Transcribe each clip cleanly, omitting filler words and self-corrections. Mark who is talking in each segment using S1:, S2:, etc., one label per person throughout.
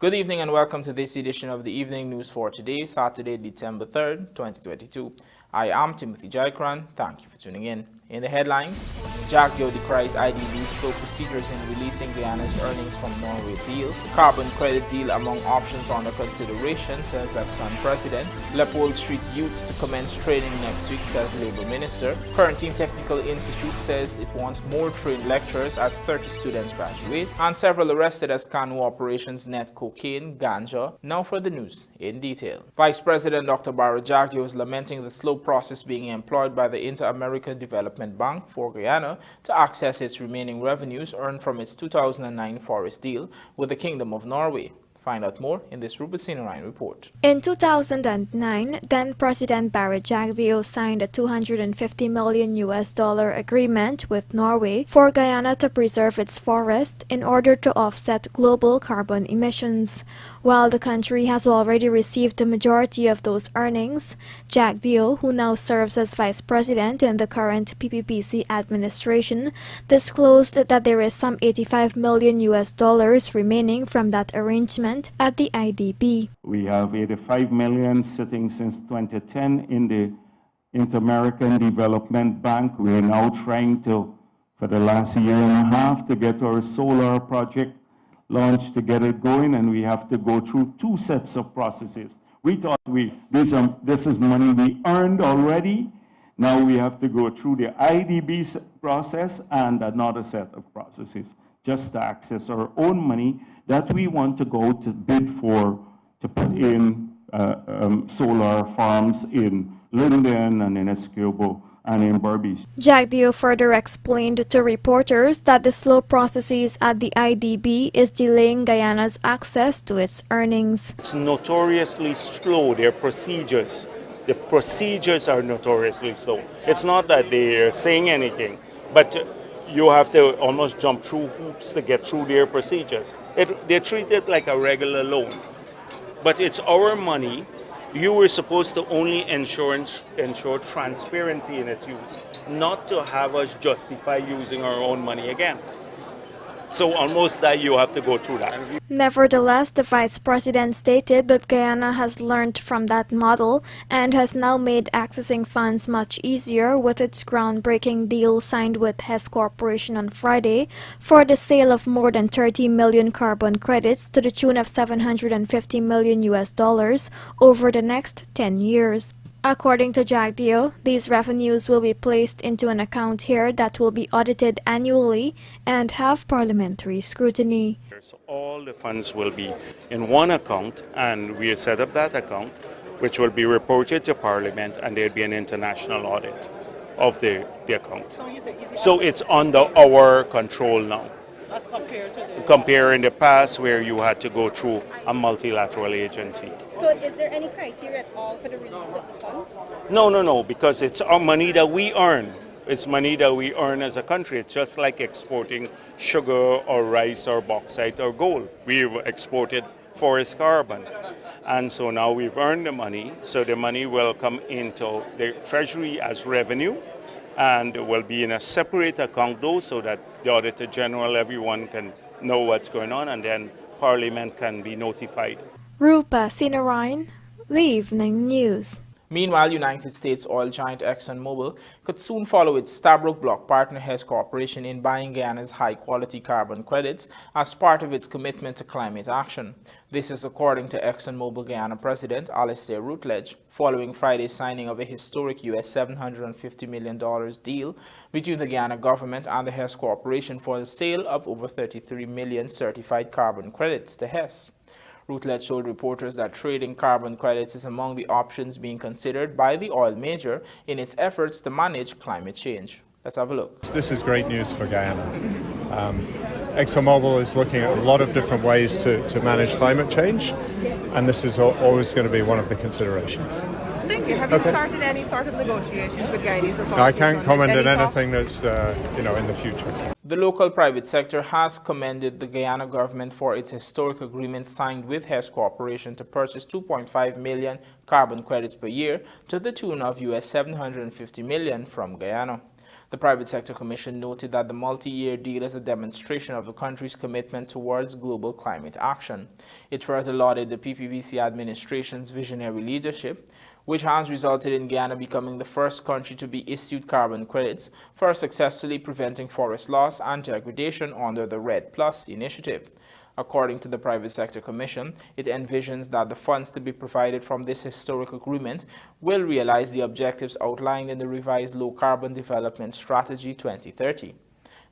S1: Good evening and welcome to this edition of the Evening News for today, Saturday, December 3rd, 2022. I am Timothy Jaikran. Thank you for tuning in. In the headlines, JAGDEO decries IDB'S slow procedures in releasing Guyana's earnings from Norway deal. Carbon credit deal among options under consideration, says EXXON president. LEOPOLD Street youths to commence training next week, says Labour Minister. CORENTYNE Technical Institute says it wants more trained lecturers as 30 students graduate. And several arrested as CANU operations net cocaine, ganja. Now for the news in detail. Vice President Dr. JAGDEO is lamenting the slow process being employed by the Inter-American Development Bank for Guyana to access its remaining revenues earned from its 2009 forest deal with the Kingdom of Norway. Find out more in this Ryan report.
S2: In 2009, then President JAGDEO signed a $250 million agreement with Norway for Guyana to preserve its forests in order to offset global carbon emissions. While the country has already received the majority of those earnings, JAGDEO, who now serves as vice president in the current PPPC administration, disclosed that there is some $85 million remaining from that arrangement at the IDB.
S3: We have $85 million sitting since 2010 in the Inter-American Development Bank. We are now trying to, for the last year and a half, to get our solar project launched, to get it going, and we have to go through two sets of processes. We thought this is money we earned already. Now we have to go through the IDB's process and another set of processes just to access our own money that we want to go to bid for to put in solar farms in Linden and in Escobo and in Berbice.
S2: JAGDEO further explained to reporters that the slow processes at the IDB is delaying Guyana's access to its earnings.
S4: It's notoriously slow, their procedures. The procedures are notoriously slow. It's not that they're saying anything, but you have to almost jump through hoops to get through their procedures. They treat it like a regular loan. But it's our money. You were supposed to only ensure transparency in its use, not to have us justify using our own money again. So almost that you have to go through that.
S2: Nevertheless, the vice president stated that Guyana has learned from that model and has now made accessing funds much easier with its groundbreaking deal signed with Hess Corporation on Friday for the sale of more than 30 million carbon credits to the tune of $750 million over the next 10 years. According to JAGDEO, these revenues will be placed into an account here that will be audited annually and have parliamentary scrutiny.
S4: So all the funds will be in one account, and we set up that account, which will be reported to Parliament, and there'll be an international audit of the account. So it's under our control now.
S5: As
S4: compare in the past where you had to go through a multilateral agency.
S5: So is there any criteria at all for the release of the funds?
S4: No, because it's our money that we earn. It's money that we earn as a country. It's just like exporting sugar or rice or bauxite or gold. We've exported forest carbon. And so now we've earned the money, so the money will come into the Treasury as revenue, and will be in a separate account though, so that the Auditor General, everyone can know what's going on, and then Parliament can be notified.
S2: Rupa Sinarayan, The Evening News.
S1: Meanwhile, United States oil giant ExxonMobil could soon follow its Stabroek Block partner Hess Corporation in buying Guyana's high-quality carbon credits as part of its commitment to climate action. This is according to ExxonMobil Guyana President Alastair Routledge, following Friday's signing of a historic US $750 million deal between the Guyana government and the Hess Corporation for the sale of over 33 million certified carbon credits to Hess. Routledge told reporters that trading carbon credits is among the options being considered by the oil major in its efforts to manage climate change. Let's have a look.
S6: This is great news for Guyana. ExxonMobil is looking at a lot of different ways to manage climate change, and this is always going to be one of the considerations.
S7: Thank you. Have you started any sort of negotiations with Guyanese authorities?
S6: I can't comment on anything that's in the future.
S1: The local private sector has commended the Guyana government for its historic agreement signed with Hess Corporation to purchase 2.5 million carbon credits per year to the tune of US $750 million from Guyana. The Private Sector Commission noted that the multi-year deal is a demonstration of the country's commitment towards global climate action. It further lauded the PPPC administration's visionary leadership, which has resulted in Guyana becoming the first country to be issued carbon credits for successfully preventing forest loss and degradation under the REDD+ initiative. According to the Private Sector Commission, it envisions that the funds to be provided from this historic agreement will realize the objectives outlined in the revised Low Carbon Development Strategy 2030.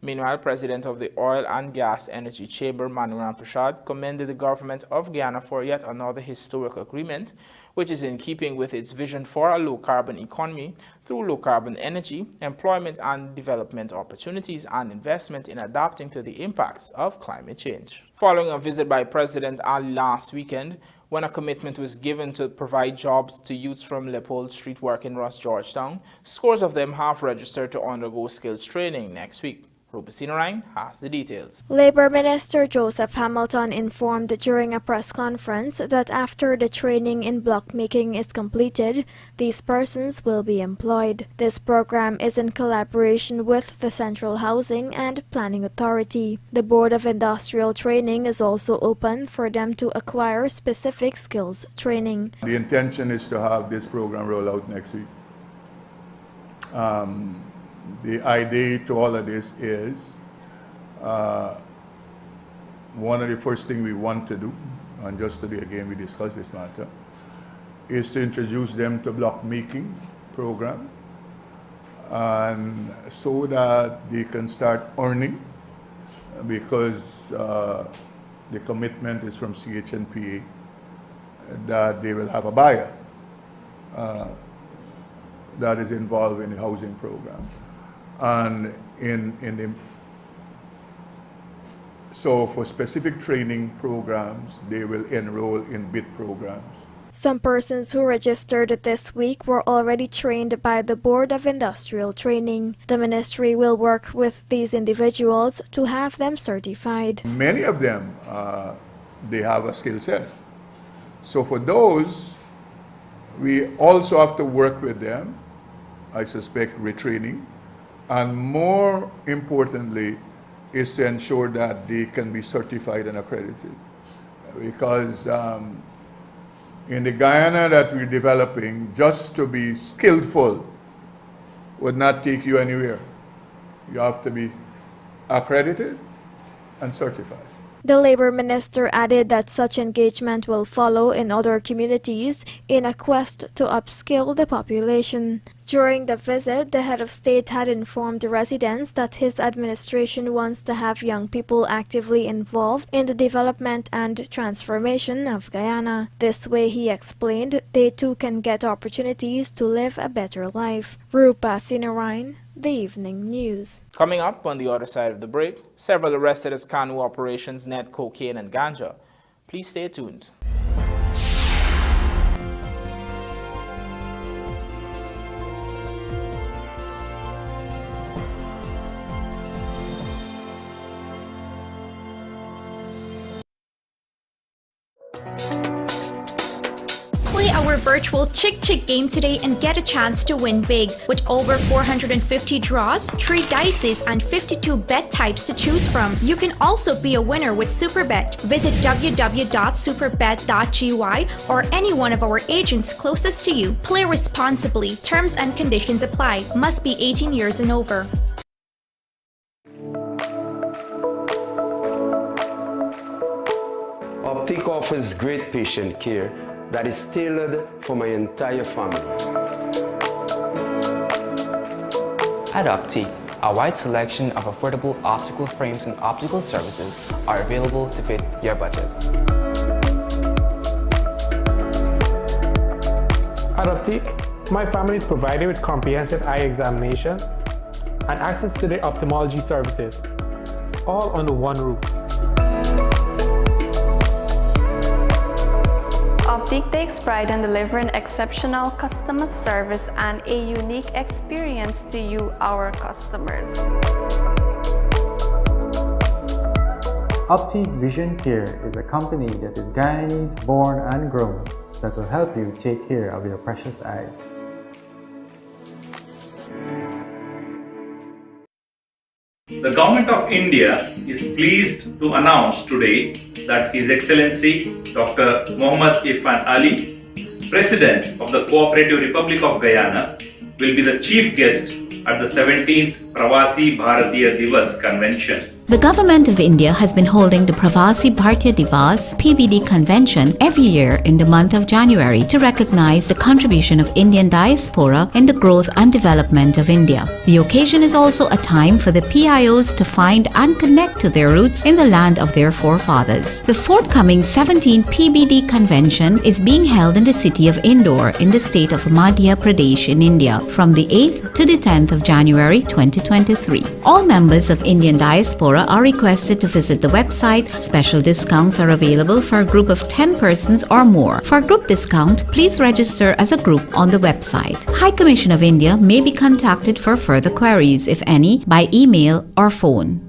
S1: Meanwhile, President of the Oil and Gas Energy Chamber, Manuel Prashad, commended the government of Guyana for yet another historic agreement, which is in keeping with its vision for a low-carbon economy through low-carbon energy, employment and development opportunities, and investment in adapting to the impacts of climate change. Following a visit by President Ali last weekend, when a commitment was given to provide jobs to youths from LEOPOLD street work in Ross Georgetown, scores of them have registered to undergo skills training next week. Robusina Ryan has the details.
S2: Labour Minister Joseph Hamilton informed during a press conference that after the training in block making is completed, these persons will be employed. This program is in collaboration with the Central Housing and Planning Authority. The Board of Industrial Training is also open for them to acquire specific skills training.
S8: The intention is to have this program roll out next week. The idea to all of this is one of the first things we want to do, and just today again we discussed this matter, is to introduce them to block making program, and so that they can start earning, because the commitment is from CHNPA that they will have a buyer that is involved in the housing program. And so for specific training programs, they will enroll in BIT programs.
S2: Some persons who registered this week were already trained by the Board of Industrial Training. The ministry will work with these individuals to have them certified.
S8: Many of them, they have a skill set. So for those, we also have to work with them, I suspect retraining, and more importantly is to ensure that they can be certified and accredited. Because in the Guyana that we're developing, just to be skillful would not take you anywhere. You have to be accredited and certified.
S2: The Labour Minister added that such engagement will follow in other communities in a quest to upskill the population. During the visit, the head of state had informed the residents that his administration wants to have young people actively involved in the development and transformation of Guyana. This way, he explained, they too can get opportunities to live a better life. Rupa Sinarayan, The Evening News.
S1: Coming up on the other side of the break, several arrested as CANU operations net cocaine and ganja. Please stay tuned.
S9: Our virtual Chick Chick game today and get a chance to win big. With over 450 draws, 3 dices, and 52 bet types to choose from. You can also be a winner with SuperBet. Visit www.superbet.gy or any one of our agents closest to you. Play responsibly. Terms and conditions apply. Must be 18 years and over.
S10: Optic offers great patient care that is tailored for my entire family.
S11: At Optic, a wide selection of affordable optical frames and optical services are available to fit your budget.
S12: At Optic, my family is provided with comprehensive eye examination and access to the ophthalmology services, all under one roof.
S13: Optic takes pride in delivering exceptional customer service and a unique experience to you, our customers.
S14: Optic Vision Care is a company that is Guyanese born and grown that will help you take care of your precious eyes.
S15: The Government of India is pleased to announce today that His Excellency Dr. Muhammad Irfan Ali, President of the Cooperative Republic of Guyana, will be the chief guest at the 17th Pravasi Bharatiya Divas Convention.
S16: The Government of India has been holding the Pravasi Bharatiya Divas (PBD) convention every year in the month of January to recognize the contribution of Indian diaspora in the growth and development of India. The occasion is also a time for the PIOs to find and connect to their roots in the land of their forefathers. The forthcoming 17th PBD convention is being held in the city of Indore in the state of Madhya Pradesh in India from the 8th to the 10th of January 2023. All members of Indian diaspora are requested to visit the website. Special discounts are available for a group of 10 persons or more. For group discount, please register as a group on the website. High Commission of India may be contacted for further queries, if any, by email or phone.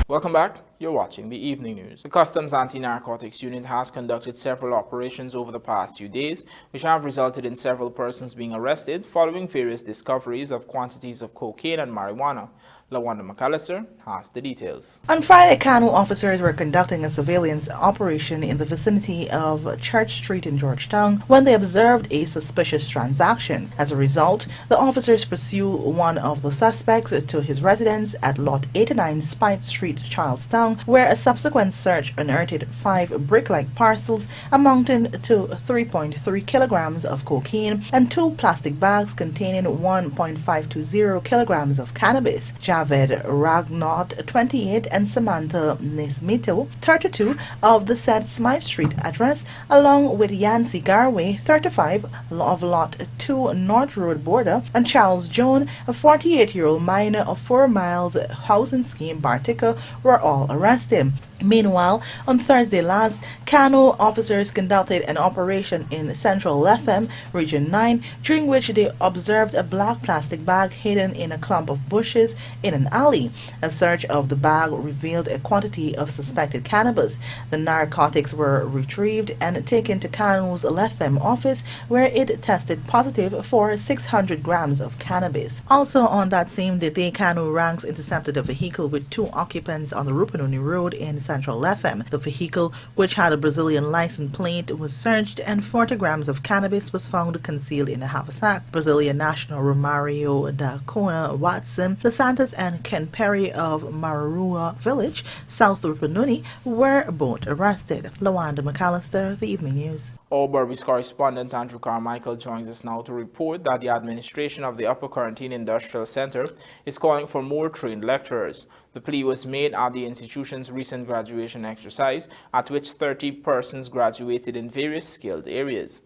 S1: Welcome back. You're watching the evening news. The Customs Anti-Narcotics Unit has conducted several operations over the past few days, which have resulted in several persons being arrested following various discoveries of quantities of cocaine and marijuana. LaWanda McAllister has the details.
S17: On Friday, CANU officers were conducting a surveillance operation in the vicinity of Church Street in Georgetown when they observed a suspicious transaction. As a result, the officers pursued one of the suspects to his residence at Lot 89 Spite Street, Charlestown, where a subsequent search unearthed 5 brick-like parcels amounting to 3.3 kilograms of cocaine and 2 plastic bags containing 1.520 kilograms of cannabis. Javed Ragnot, 28, and Samantha Nismito, 32, of the said Smythe Street address, along with Yancy Garway, 35, of Lot 2 North Road Border, and Charles Jones, a 48-year-old minor of 4 Miles Housing Scheme, Bartica, were all arrested. Meanwhile, on Thursday last, Kano officers conducted an operation in Central Lethem, Region 9, during which they observed a black plastic bag hidden in a clump of bushes in an alley. A search of the bag revealed a quantity of suspected cannabis. The narcotics were retrieved and taken to Kano's Lethem office, where it tested positive for 600 grams of cannabis. Also on that same day, Kano ranks intercepted a vehicle with 2 occupants on the Rupununi Road in Central Lethem. The vehicle, which had a Brazilian license plate, was searched and 40 grams of cannabis was found concealed in a haversack. Brazilian national Romario da Cunha Watson, the Santos, and Ken Perry of Mararua Village, South Rupununi, were both arrested. LaWanda McAllister, The Evening News.
S1: All Burmese correspondent Andrew Carmichael joins us now to report that the administration of the Upper Quarantine Industrial Center is calling for more trained lecturers. The plea was made at the institution's recent graduation exercise, at which 30 persons graduated in various skilled areas.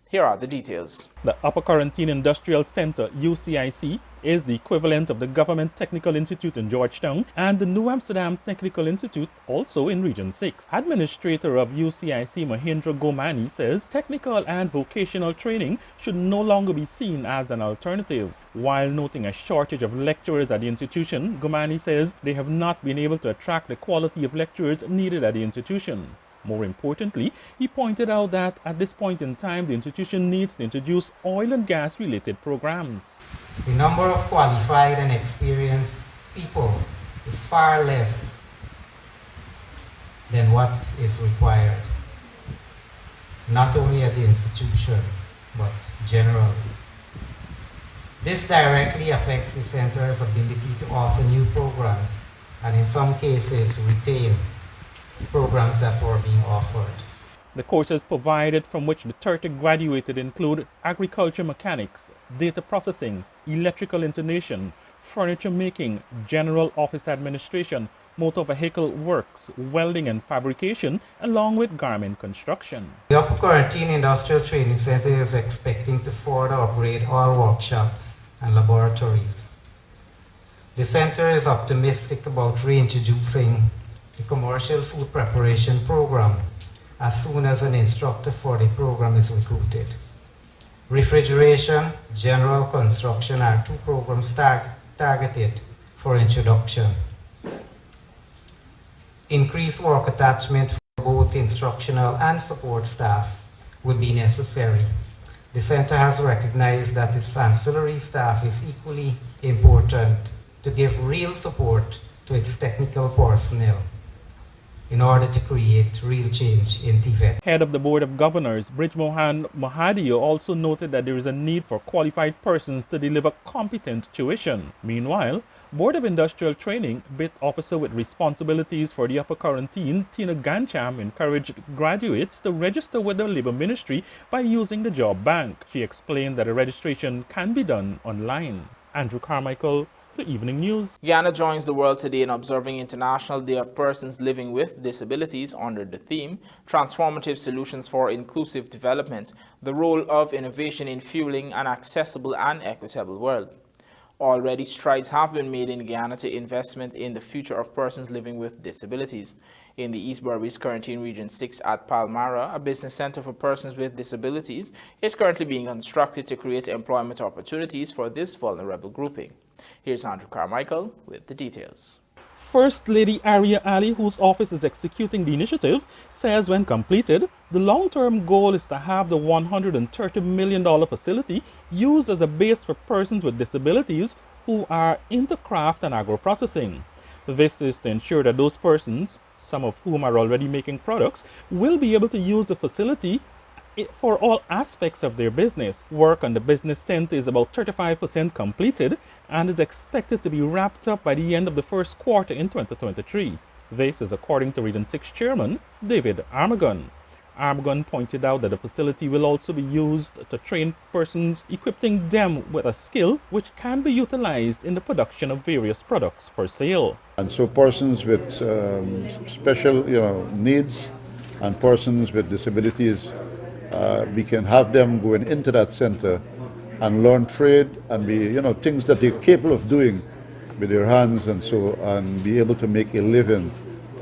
S1: Here are the details.
S18: The Upper Quarantine Industrial Center, UCIC, is the equivalent of the Government Technical Institute in Georgetown and the New Amsterdam Technical Institute, also in Region 6. Administrator of UCIC, Mahendra Gomani, says technical and vocational training should no longer be seen as an alternative. While noting a shortage of lecturers at the institution, Gomani says they have not been able to attract the quality of lecturers needed at the institution. More importantly, he pointed out that at this point in time, the institution needs to introduce oil and gas related programs.
S19: The number of qualified and experienced people is far less than what is required, not only at the institution, but generally. This directly affects the center's ability to offer new programs and in some cases retain programs that were being offered.
S18: The courses provided from which the 30 graduated include agriculture mechanics, data processing, electrical installation, furniture making, general office administration, motor vehicle works, welding and fabrication, along with garment construction.
S19: The Upper Quarantine Industrial Training Center is expecting to further upgrade all workshops and laboratories. The center is optimistic about reintroducing the commercial food preparation program as soon as an instructor for the program is recruited. Refrigeration, general construction are 2 programs targeted for introduction. Increased work attachment for both instructional and support staff would be necessary. The center has recognized that its ancillary staff is equally important to give real support to its technical personnel in order to create real change in Tibet.
S18: Head of the Board of Governors, Brijmohan Mahadio, also noted that there is a need for qualified persons to deliver competent tuition. Meanwhile, Board of Industrial Training BIT officer with responsibilities for the Upper Quarantine, Tina Gancham, encouraged graduates to register with the Labour Ministry by using the job bank. She explained that a registration can be done online. Andrew Carmichael, The Evening News.
S1: Guyana joins the world today in observing International Day of Persons Living with Disabilities under the theme Transformative Solutions for Inclusive Development, the role of innovation in fueling an accessible and equitable world. Already strides have been made in Guyana to investment in the future of persons living with disabilities. In the East Berbice Quarantine Region 6 at Palmyra, a business center for persons with disabilities is currently being constructed to create employment opportunities for this vulnerable grouping. Here's Andrew Carmichael with the details.
S18: First Lady Aria Ali, whose office is executing the initiative, says when completed, the long-term goal is to have the $130 million facility used as a base for persons with disabilities who are into craft and agro-processing. This is to ensure that those persons, some of whom are already making products, will be able to use the facility for all aspects of their business. Work on the business center is about 35% completed and is expected to be wrapped up by the end of the first quarter in 2023. This is according to Region 6 Chairman David Armagon. Armagon pointed out that the facility will also be used to train persons, equipping them with a skill which can be utilized in the production of various products for sale.
S20: And so persons with special needs and persons with disabilities, we can have them going into that center and learn trade and be, things that they're capable of doing with their hands and be able to make a living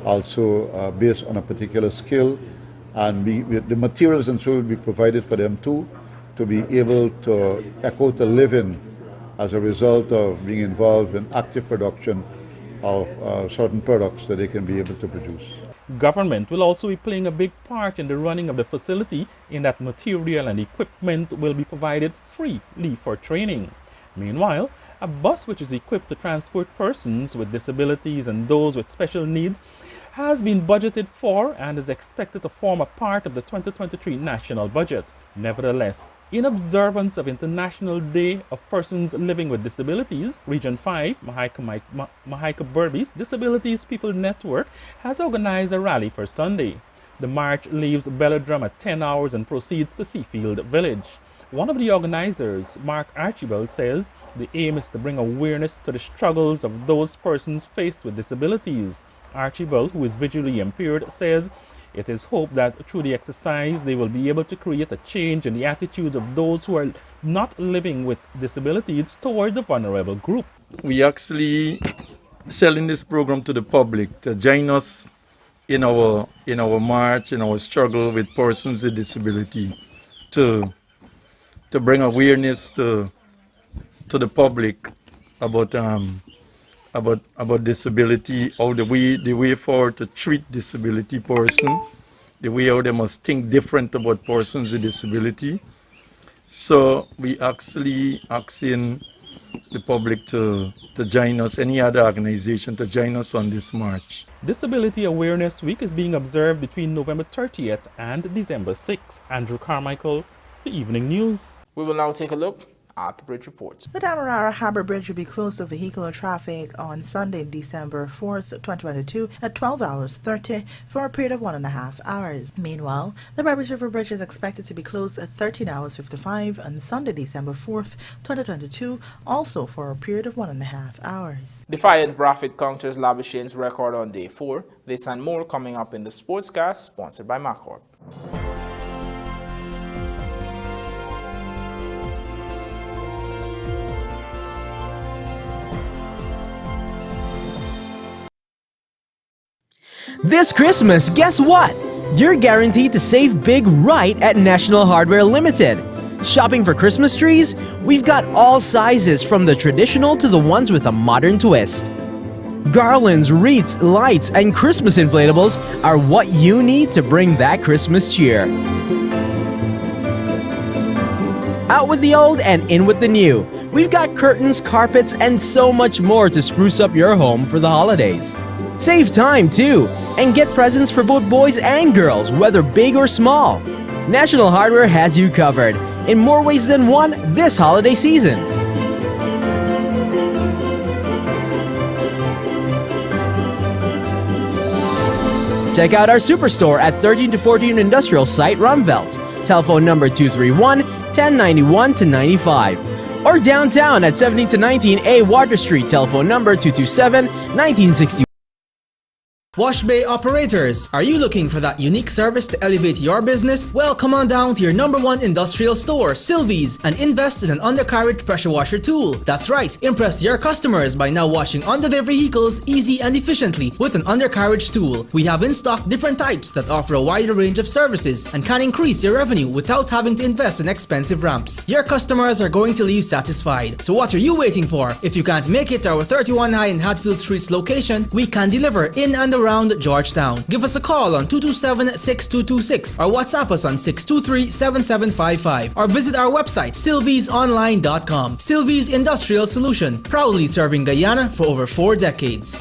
S20: also based on a particular skill, and the materials and so will be provided for them too to be able to echo the living as a result of being involved in active production of certain products that they can be able to produce.
S18: Government will also be playing a big part in the running of the facility in that material and equipment will be provided freely for training. Meanwhile, a bus which is equipped to transport persons with disabilities and those with special needs has been budgeted for and is expected to form a part of the 2023 national budget. Nevertheless, in observance of International Day of Persons Living with Disabilities, Region 5, Mahaica Berbice Disabilities People Network has organized a rally for Sunday. The march leaves Belladrum at 10 hours and proceeds to Seafield Village. One of the organizers, Mark Archibald, says the aim is to bring awareness to the struggles of those persons faced with disabilities. Archibald, who is visually impaired, says it is hoped that through the exercise they will be able to create a change in the attitude of those who are not living with disabilities toward the vulnerable group.
S21: We actually selling this program to the public to join us in our march, in our struggle with persons with disability, to bring awareness to the public about disability, how the way forward to treat disability person, the way how they must think different about persons with disability. So we actually asking the public to join us, any other organization to join us on this march.
S18: Disability Awareness Week is being observed between November 30th and December 6th. Andrew Carmichael, The Evening News.
S1: We will now take a look at the bridge reports.
S17: The Damarara Harbour Bridge will be closed to vehicular traffic on Sunday, December 4th, 2022 at 12 hours 30 for a period of 1.5 hours. Meanwhile, the Berbice River Bridge is expected to be closed at 13 hours 55 on Sunday, December 4th, 2022, also for a period of 1.5 hours.
S1: Defiant Profit counters Labuschagne's record on day 4. This and more coming up in the Sportscast, sponsored by Macorp.
S22: This Christmas, guess what? You're guaranteed to save big right at National Hardware Limited. Shopping for Christmas trees? We've got all sizes from the traditional to the ones with a modern twist. Garlands, wreaths, lights, and Christmas inflatables are what you need to bring that Christmas cheer. Out with the old and in with the new. We've got curtains, carpets, and so much more to spruce up your home for the holidays. Save time too, and get presents for both boys and girls, whether big or small. National Hardware has you covered, in more ways than one this holiday season. Check out our superstore at 13 to 14 Industrial Site, Rumvelt. Telephone number 231-1091-95. Or downtown at 17 to 19A Water Street. Telephone number 227-1960.
S3: Wash Bay operators, are you looking for that unique service to elevate your business? Well, come on down to your #1 industrial store, Sylvie's, and invest in an undercarriage pressure washer tool. That's right, impress your customers by now washing under their vehicles easy and efficiently with an undercarriage tool. We have in stock different types that offer a wider range of services and can increase your revenue without having to invest in expensive ramps. Your customers are going to leave satisfied. So what are you waiting for? If you can't make it to our 31 High and Hatfield Streets location, we can deliver in and around Georgetown. Give us a call on 227-6226 or WhatsApp us on 623-7755 or visit our website sylviesonline.com. Sylvie's Industrial Solution, proudly serving Guyana for over 4 decades.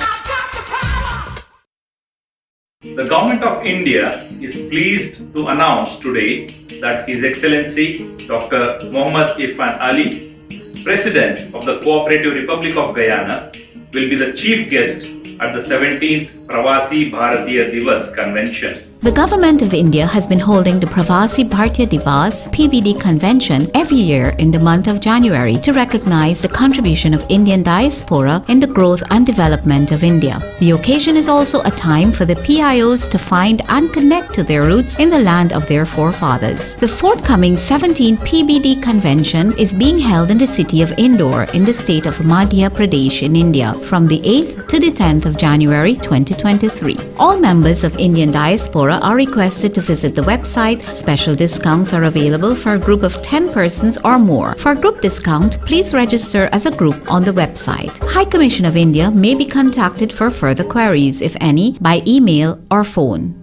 S15: The Government of India is pleased to announce today that His Excellency Dr. Mohammad Irfan Ali, President of the Cooperative Republic of Guyana, will be the chief guest at the 17th Pravasi Bharatiya Divas Convention.
S16: The Government of India has been holding the Pravasi Bharatiya Divas (PBD) convention every year in the month of January to recognize the contribution of Indian diaspora in the growth and development of India. The occasion is also a time for the PIOs to find and connect to their roots in the land of their forefathers. The forthcoming 17th PBD convention is being held in the city of Indore in the state of Madhya Pradesh in India from the 8th to the 10th of January 2023. All members of Indian diaspora are requested to visit the website. Special discounts are available for a group of 10 persons or more. For group discount, please register as a group on the website. High Commission of India may be contacted for further queries, if any, by email or phone.